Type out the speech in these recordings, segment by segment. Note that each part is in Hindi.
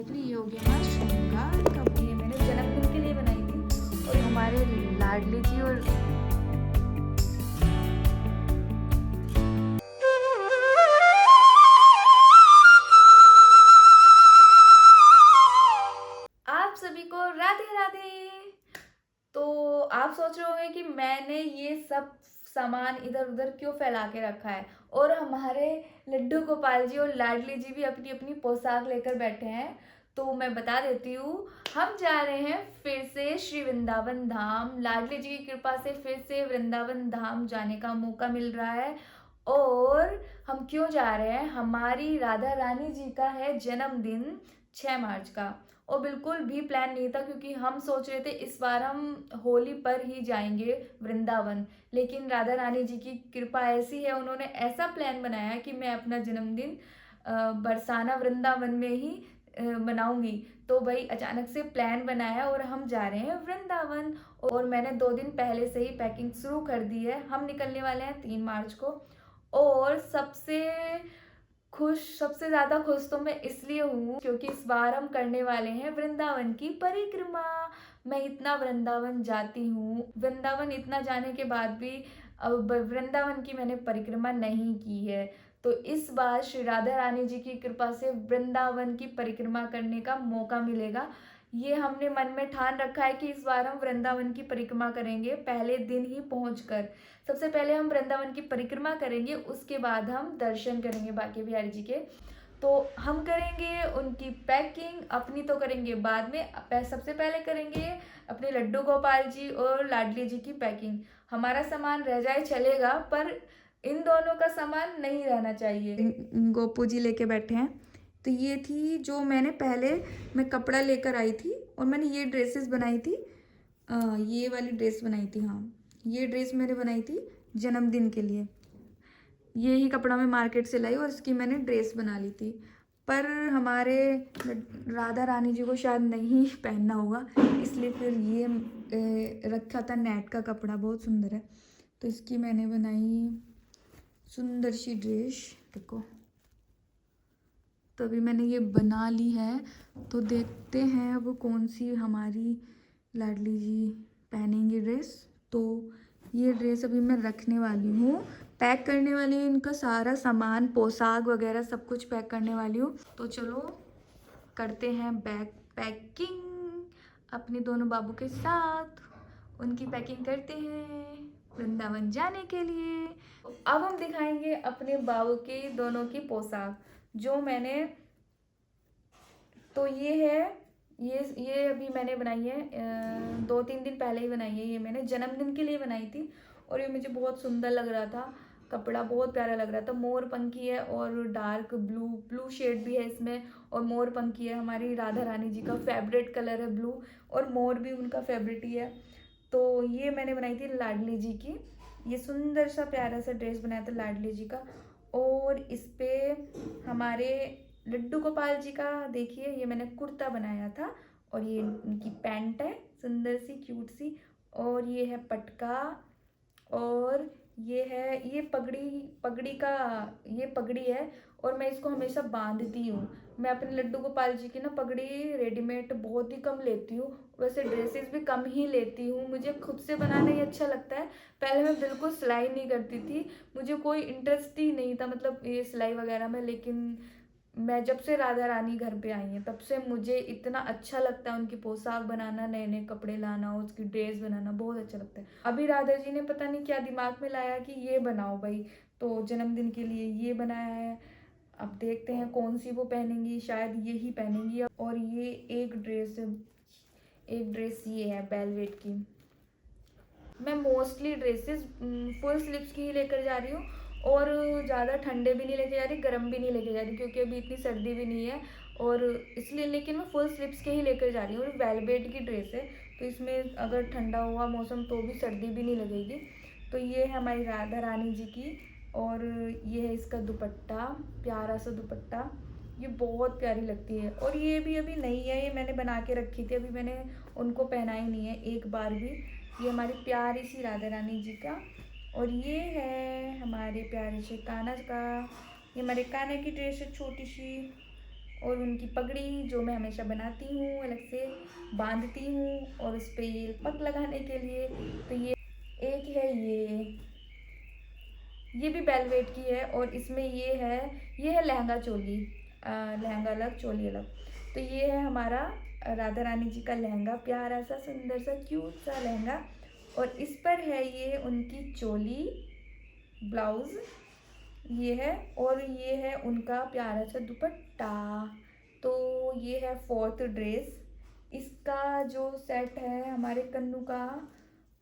ये हो गया हमारा श्रृंगार का। ये मैंने जन्मदिन के लिए बनाई थी और हमारे लाडली जी और आप सभी को राधे राधे। तो आप सोच रहे होंगे कि मैंने ये सब सामान इधर उधर क्यों फैला के रखा है, और हमारे लड्डू गोपाल जी और लाडली जी भी अपनी अपनी पोशाक लेकर बैठे हैं। तो मैं बता देती हूँ, हम जा रहे हैं फिर से श्री वृंदावन धाम। लाडली जी की कृपा से फिर से वृंदावन धाम जाने का मौका मिल रहा है। और हम क्यों जा रहे हैं, हमारी राधा रानी जी का है जन्मदिन 6 मार्च का। और बिल्कुल भी प्लान नहीं था, क्योंकि हम सोच रहे थे इस बार हम होली पर ही जाएंगे वृंदावन। लेकिन राधा रानी जी की कृपा ऐसी है, उन्होंने ऐसा प्लान बनाया कि मैं अपना जन्मदिन बरसाना वृंदावन में ही मनाऊंगी। तो भाई अचानक से प्लान बनाया और हम जा रहे हैं वृंदावन। और मैंने 2 दिन पहले से ही पैकिंग शुरू कर दी है। हम निकलने वाले हैं 3 मार्च को। और सबसे ज़्यादा खुश तो मैं इसलिए हूँ क्योंकि इस बार हम करने वाले हैं वृंदावन की परिक्रमा। मैं इतना वृंदावन जाती हूँ, वृंदावन इतना जाने के बाद भी अब वृंदावन की मैंने परिक्रमा नहीं की है। तो इस बार श्री राधा रानी जी की कृपा से वृंदावन की परिक्रमा करने का मौका मिलेगा। ये हमने मन में ठान रखा है कि इस बार हम वृंदावन की परिक्रमा करेंगे, पहले दिन ही पहुंचकर। सबसे पहले हम वृंदावन की परिक्रमा करेंगे, उसके बाद हम दर्शन करेंगे बांके बिहारी जी के। तो हम करेंगे उनकी पैकिंग, अपनी तो करेंगे बाद में। सबसे पहले करेंगे अपने लड्डू गोपाल जी और लाडली जी की पैकिंग। हमारा सामान रह जाए चलेगा, पर इन दोनों का सामान नहीं रहना चाहिए। गोपू जी लेके बैठे हैं। तो ये थी जो मैं कपड़ा लेकर आई थी, और मैंने ये ड्रेसेस बनाई थी। ये वाली ड्रेस बनाई थी, हाँ ये ड्रेस मैंने बनाई थी जन्मदिन के लिए। ये ही कपड़ा मैं मार्केट से लाई और इसकी मैंने ड्रेस बना ली थी। पर हमारे राधा रानी जी को शायद नहीं पहनना होगा, इसलिए फिर ये रखा था नेट का कपड़ा, बहुत सुंदर है। तो इसकी मैंने बनाई सुंदर सी ड्रेस, देखो। तो अभी मैंने ये बना ली है, तो देखते हैं अब कौन सी हमारी लाडली जी पहनेंगे ड्रेस। तो ये ड्रेस अभी मैं रखने वाली हूँ, पैक करने वाली हूँ। इनका सारा सामान, पोशाक वगैरह सब कुछ पैक करने वाली हूँ। तो चलो करते हैं बैग पैकिंग अपने दोनों बाबू के साथ। उनकी पैकिंग करते हैं वृंदावन जाने के लिए। अब हम दिखाएंगे अपने बाबू के दोनों की पोशाक जो मैंने, तो ये है, ये अभी मैंने बनाई है 2-3 दिन पहले ही बनाई है। ये मैंने जन्मदिन के लिए बनाई थी और ये मुझे बहुत सुंदर लग रहा था, कपड़ा बहुत प्यारा लग रहा था। मोर पंखी है और डार्क ब्लू शेड भी है इसमें, और मोर पंखी है। हमारी राधा रानी जी का फेवरेट कलर है ब्लू, और मोर भी उनका फेवरेट ही है। तो ये मैंने बनाई थी लाडली जी की। ये सुंदर सा प्यारा सा ड्रेस बनाया था लाडली जी का। और इस पे हमारे लड्डू गोपाल जी का देखिए, ये मैंने कुर्ता बनाया था, और ये उनकी पैंट है सुंदर सी क्यूट सी, और ये है पटका, और ये है ये पगड़ी का ये पगड़ी है। और मैं इसको हमेशा बांधती हूँ। मैं अपने लड्डू गोपाल जी की ना पगड़ी रेडीमेड बहुत ही कम लेती हूँ, वैसे ड्रेसेस भी कम ही लेती हूँ। मुझे खुद से बनाना ही अच्छा लगता है। पहले मैं बिल्कुल सिलाई नहीं करती थी, मुझे कोई इंटरेस्ट ही नहीं था मतलब ये सिलाई वगैरह में। लेकिन मैं जब से राधा रानी घर पे आई हैं तब से मुझे इतना अच्छा लगता है उनकी पोशाक बनाना, नए नए कपड़े लाना, उसकी ड्रेस बनाना बहुत अच्छा लगता है। अभी राधा जी ने पता नहीं क्या दिमाग में लाया कि ये बनाओ भाई, तो जन्मदिन के लिए ये बनाया है। अब देखते हैं कौन सी वो पहनेंगी, शायद ये ही पहनेंगी। और ये एक ड्रेस ये है वेलवेट की। मैं मोस्टली ड्रेसेस फुल स्लीव्स की ही लेकर जा रही हूँ, और ज़्यादा ठंडे भी नहीं लेके जा रही, गर्म भी नहीं लेके जा रही, क्योंकि अभी इतनी सर्दी भी नहीं है और इसलिए। लेकिन मैं फुल स्लीव्स के ही लेकर जा रही हूँ। और वेलवेट की ड्रेस है, तो इसमें अगर ठंडा हुआ मौसम तो भी सर्दी भी नहीं लगेगी। तो ये है हमारी राधा रानी जी की, और ये है इसका दुपट्टा, प्यारा सा दुपट्टा, ये बहुत प्यारी लगती है। और ये भी अभी नई है, ये मैंने बना के रखी थी, अभी मैंने उनको पहनाई नहीं है एक बार भी। ये हमारी प्यारी सी राधा रानी जी का। और ये है हमारे प्यारे से कान्हा का, ये हमारे कान्हा की ड्रेस है छोटी सी। और उनकी पगड़ी जो मैं हमेशा बनाती हूँ, अलग से बांधती हूँ और उस पर ये पग लगाने के लिए। तो ये एक है, ये भी वेलवेट की है और इसमें ये है लहंगा चोली, लहंगा अलग चोली अलग। तो ये है हमारा राधा रानी जी का लहंगा, प्यारा सा सुंदर सा क्यूट सा लहंगा। और इस पर है ये उनकी चोली, ब्लाउज ये है, और ये है उनका प्यारा सा दुपट्टा। तो ये है फोर्थ ड्रेस। इसका जो सेट है हमारे कन्नू का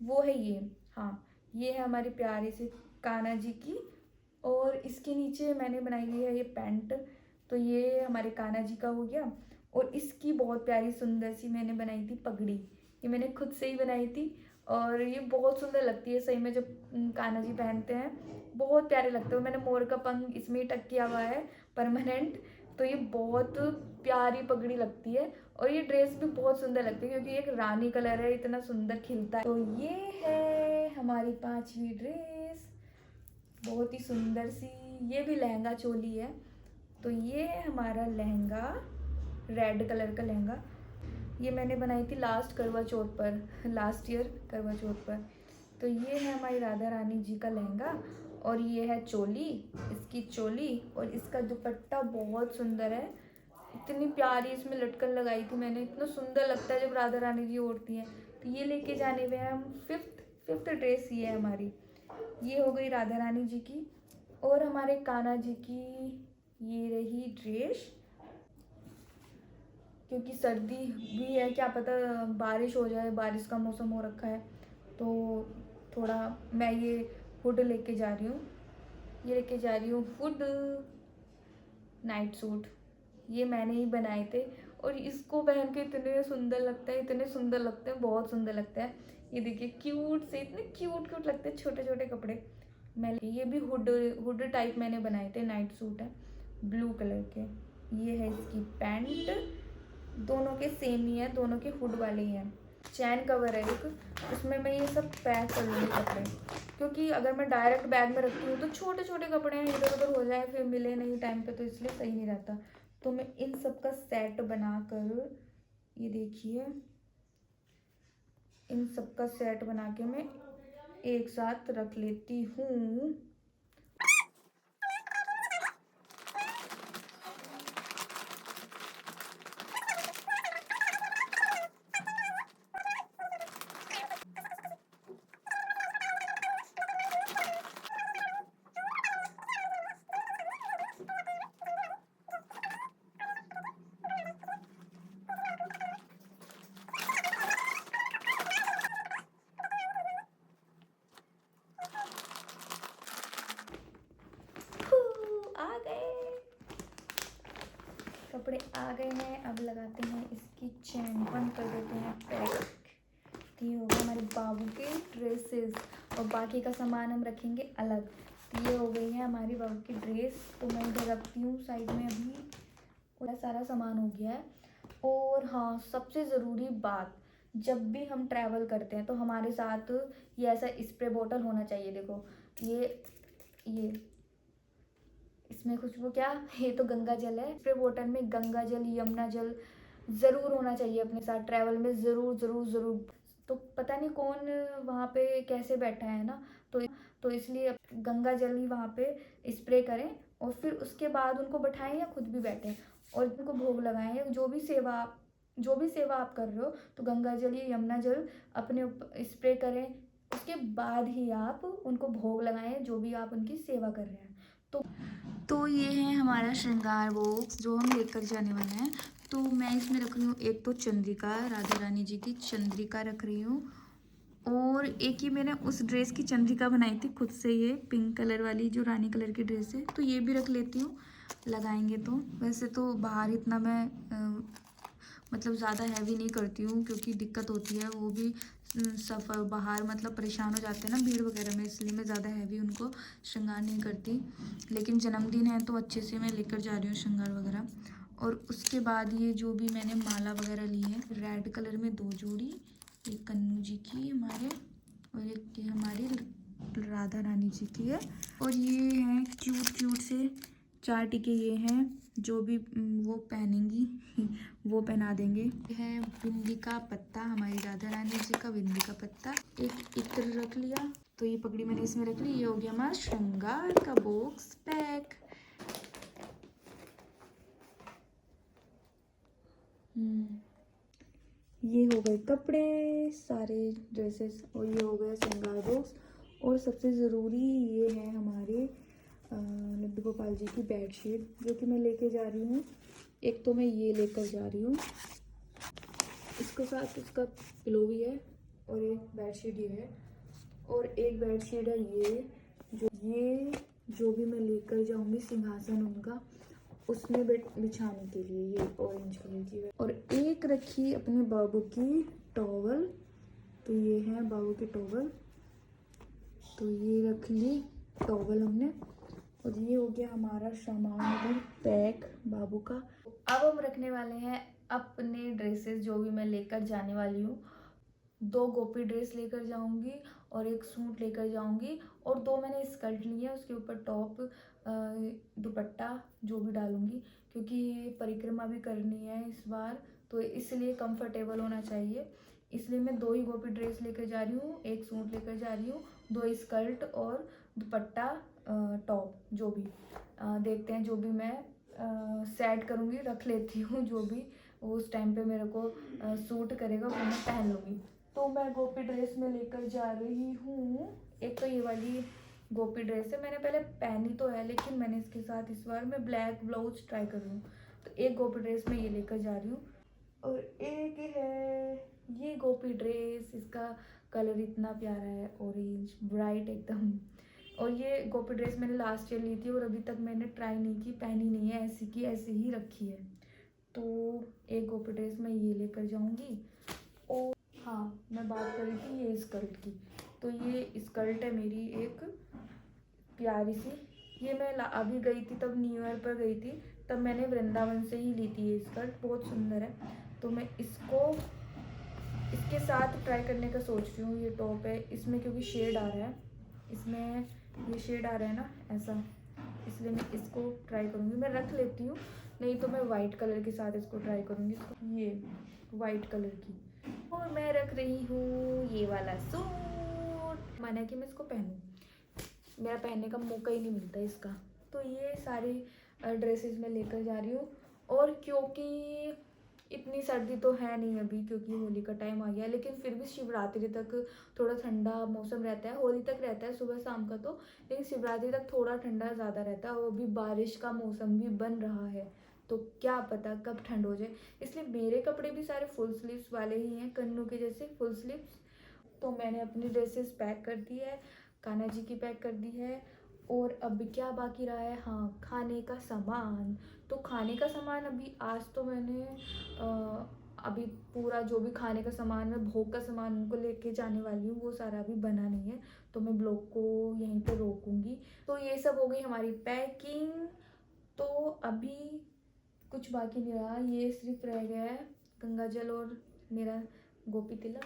वो है ये, हाँ ये है हमारी प्यारी सी कान्हा जी की। और इसके नीचे मैंने बनाई हुई है ये पैंट। तो ये हमारे कान्हा जी का हो गया। और इसकी बहुत प्यारी सुंदर सी मैंने बनाई थी पगड़ी, ये मैंने खुद से ही बनाई थी और ये बहुत सुंदर लगती है सही में जब कान्हा जी पहनते हैं, बहुत प्यारे लगते हैं। मैंने मोर का पंख इसमें ही टक किया हुआ है परमानेंट। तो ये बहुत प्यारी पगड़ी लगती है और ये ड्रेस भी बहुत सुंदर लगती है क्योंकि एक रानी कलर है, इतना सुंदर खिलता है। तो ये है हमारी 5वीं ड्रेस, बहुत ही सुंदर सी, ये भी लहंगा चोली है। तो ये है हमारा लहंगा, रेड कलर का लहंगा। ये मैंने बनाई थी लास्ट करवा चौथ पर, लास्ट ईयर करवा चौथ पर। तो ये है हमारी राधा रानी जी का लहंगा और ये है चोली, इसकी चोली। और इसका दुपट्टा बहुत सुंदर है, इतनी प्यारी इसमें लटकन लगाई थी मैंने, इतना सुंदर लगता है जब राधा रानी जी ओढ़ती हैं। तो ये लेके जाने में हम फिफ्थ ड्रेस ये है हमारी, ये हो गई राधा रानी जी की। और हमारे कान्हा जी की ये रही ड्रेस, क्योंकि सर्दी भी है, क्या पता बारिश हो जाए, बारिश का मौसम हो रखा है। तो थोड़ा मैं ये हुड लेके जा रही हूँ, ये लेके जा रही हूँ हुड नाइट सूट। ये मैंने ही बनाए थे और इसको पहन के इतने सुंदर लगता है, इतने सुंदर लगते हैं, बहुत सुंदर लगता है। ये देखिए क्यूट से, इतने क्यूट लगते हैं छोटे छोटे कपड़े। मैं ये भी हुड टाइप मैंने बनाए थे, नाइट सूट है ब्लू कलर के। ये है इसकी पैंट, दोनों के सेम ही है, दोनों के हुड वाले ही हैं। चैन कवर है एक, उसमें मैं ये सब पैक कर लूँगी कपड़े, क्योंकि अगर मैं डायरेक्ट बैग में रखती हूँ तो छोटे छोटे कपड़े हैं, इधर उधर हो जाए फिर मिले नहीं टाइम पे, तो इसलिए सही नहीं रहता। तो मैं इन सब का सेट बनाकर, ये देखिए इन सब का सेट बना के मैं एक साथ रख लेती हूँ। कपड़े आ गए हैं, अब लगाते हैं इसकी चैन, बंद कर देते हैं पैक। ये हो गए हमारे बाबू के ड्रेसेस और बाकी का सामान हम रखेंगे अलग। तो ये हो गई है हमारी बाबू की ड्रेस, तो मैं इधर रखती हूँ साइड में। अभी पूरा सारा सामान हो गया है। और हाँ, सबसे ज़रूरी बात, जब भी हम ट्रैवल करते हैं तो हमारे साथ ये ऐसा स्प्रे बॉटल होना चाहिए। देखो ये इसमें खुशबू, क्या ये तो गंगा जल है। स्प्रे बॉटल में गंगा जल, यमुना जल ज़रूर होना चाहिए अपने साथ ट्रैवल में, ज़रूर ज़रूर ज़रूर। तो पता नहीं कौन वहाँ पे कैसे बैठा है ना, तो इसलिए गंगा जल ही वहाँ पे स्प्रे करें और फिर उसके बाद उनको बैठाएं या खुद भी बैठें और उनको भोग लगाएं। जो भी सेवा आप कर रहे हो तो गंगा जल या यमुना जल अपने स्प्रे करें, उसके बाद ही आप उनको भोग लगाएं जो भी आप उनकी सेवा कर रहे हैं। तो ये है हमारा श्रृंगार बॉक्स जो हम लेकर जाने वाले हैं। तो मैं इसमें रख रही हूँ एक तो चंद्रिका, राधा रानी जी की चंद्रिका रख रही हूँ, और एक ही मैंने उस ड्रेस की चंद्रिका बनाई थी खुद से, ये पिंक कलर वाली जो रानी कलर की ड्रेस है, तो ये भी रख लेती हूँ लगाएंगे तो। वैसे तो बाहर इतना मैं मतलब ज़्यादा हैवी नहीं करती हूँ क्योंकि दिक्कत होती है, वो भी सफ़र बाहर मतलब परेशान हो जाते हैं ना भीड़ वगैरह में, इसलिए मैं ज़्यादा हैवी उनको श्रृंगार नहीं करती। लेकिन जन्मदिन है तो अच्छे से मैं लेकर जा रही हूँ श्रृंगार वगैरह। और उसके बाद ये जो भी मैंने माला वगैरह ली है, रेड कलर में 2 जोड़ी, एक कन्नू जी की हमारे और एक ये हमारी राधा रानी जी की है। और ये हैं क्यूट से 4 टीके ये हैं जो भी वो पहनेंगी वो पहना देंगे। ये है बिंदी का पत्ता, हमारी राधा रानी जी का बिंदी का पत्ता। एक इत्र रख लिया, तो ये पगड़ी मैंने इसमें रख ली। ये हो गया हमारा श्रृंगार का बॉक्स पैक। ये हो गए कपड़े सारे, ड्रेसेस, और ये हो गया श्रृंगार बॉक्स। और सबसे ज़रूरी ये है हमारे लड्डू गोपाल जी की बेडशीट, जो कि मैं लेके जा रही हूँ। एक तो मैं ये लेकर जा रही हूँ, इसके साथ उसका पिलो भी है, और एक बेडशीट ये है, और एक बेडशीट है ये जो भी मैं लेकर जाऊँगी सिंहासन उनका, उसमें बिछाने के लिए, ये ऑरेंज कलर की है। और एक रखी अपने बाबू की टॉवल, तो ये है बाबू की टॉवल, तो ये रख ली टॉवल हमने। और ये हो गया हमारा सामान भी पैक बाबू का। अब हम रखने वाले हैं अपने ड्रेसेस, जो भी मैं लेकर जाने वाली हूँ। 2 गोपी ड्रेस लेकर जाऊंगी और एक सूट लेकर जाऊंगी, और 2 मैंने स्कर्ट ली है, उसके ऊपर टॉप दुपट्टा जो भी डालूंगी, क्योंकि परिक्रमा भी करनी है इस बार, तो इसलिए कंफर्टेबल होना चाहिए। इसलिए मैं 2 ही गोपी ड्रेस लेकर जा रही हूँ, एक सूट लेकर जा रही हूँ, 2 स्कर्ट और दुपट्टा टॉप, जो भी देखते हैं, जो भी मैं सेट करूँगी, रख लेती हूँ, जो भी उस टाइम पे मेरे को सूट करेगा वो मैं पहन लूँगी। तो मैं गोपी ड्रेस में लेकर जा रही हूँ। एक तो ये वाली गोपी ड्रेस है, मैंने पहले पहनी तो है, लेकिन मैंने इसके साथ इस बार मैं ब्लैक ब्लाउज ट्राई कर रही हूँ, तो एक गोपी ड्रेस में ये लेकर जा रही हूँ। और एक है ये गोपी ड्रेस, इसका कलर इतना प्यारा है, ऑरेंज ब्राइट एकदम। और ये गोपी ड्रेस मैंने लास्ट ईयर ली थी, और अभी तक मैंने ट्राई नहीं की, पहनी नहीं है, ऐसी की ऐसी ही रखी है। तो एक गोपी ड्रेस मैं ये लेकर जाऊंगी। और हाँ, मैं बात कर रही थी ये स्कर्ट की, तो ये स्कर्ट है मेरी एक प्यारी सी, ये मैं अभी गई थी, तब न्यू ईयर पर गई थी, तब मैंने वृंदावन से ही ली थी। ये स्कर्ट बहुत सुंदर है, तो मैं इसके साथ ट्राई करने का सोच रही हूँ। ये टॉप है, इसमें क्योंकि शेड आ रहा है, इसमें ये शेड आ रहा है ना ऐसा, इसलिए मैं इसको ट्राई करूँगी। मैं रख लेती हूँ, नहीं तो मैं वाइट कलर के साथ इसको ट्राई करूँगी, ये वाइट कलर की। और मैं रख रही हूँ ये वाला सूट, माना कि मैं इसको पहनूँ, मेरा पहनने का मौका ही नहीं मिलता इसका। तो ये सारी ड्रेसेस मैं लेकर जा रही हूँ। और क्योंकि इतनी सर्दी तो है नहीं अभी, क्योंकि होली का टाइम आ गया, लेकिन फिर भी शिवरात्रि तक थोड़ा ठंडा मौसम रहता है। होली तक रहता है सुबह शाम का तो, लेकिन शिवरात्रि तक थोड़ा ठंडा ज़्यादा रहता है, और अभी बारिश का मौसम भी बन रहा है, तो क्या पता कब ठंड हो जाए। इसलिए मेरे कपड़े भी सारे फुल स्लीव्स वाले ही हैं, कन्नू के जैसे फुल स्लीव्स। तो मैंने अपनी ड्रेसेस पैक कर दी है, कान्हा जी की पैक कर दी है। और अब क्या बाकी रहा है, हाँ, खाने का सामान। तो खाने का सामान अभी आज तो मैंने अभी पूरा जो भी खाने का सामान है, भोग का सामान उनको लेके जाने वाली हूँ, वो सारा अभी बना नहीं है, तो मैं ब्लॉग को यहीं पे रोकूंगी। तो ये सब हो गई हमारी पैकिंग। तो अभी कुछ बाकी नहीं रहा, ये सिर्फ रह गया है गंगा जल और मेरा गोपी तिलक।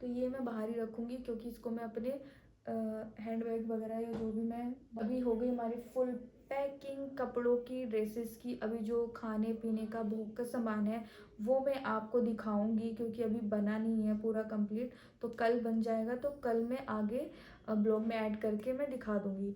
तो ये मैं बाहर ही रखूँगी, क्योंकि इसको मैं अपने हैंड बैग वगैरह या जो भी मैं, अभी हो गई हमारी फुल पैकिंग कपड़ों की, ड्रेसेस की। अभी जो खाने पीने का भोग का सामान है वो मैं आपको दिखाऊंगी, क्योंकि अभी बना नहीं है पूरा कंप्लीट, तो कल बन जाएगा, तो कल मैं आगे ब्लॉग में ऐड करके मैं दिखा दूंगी।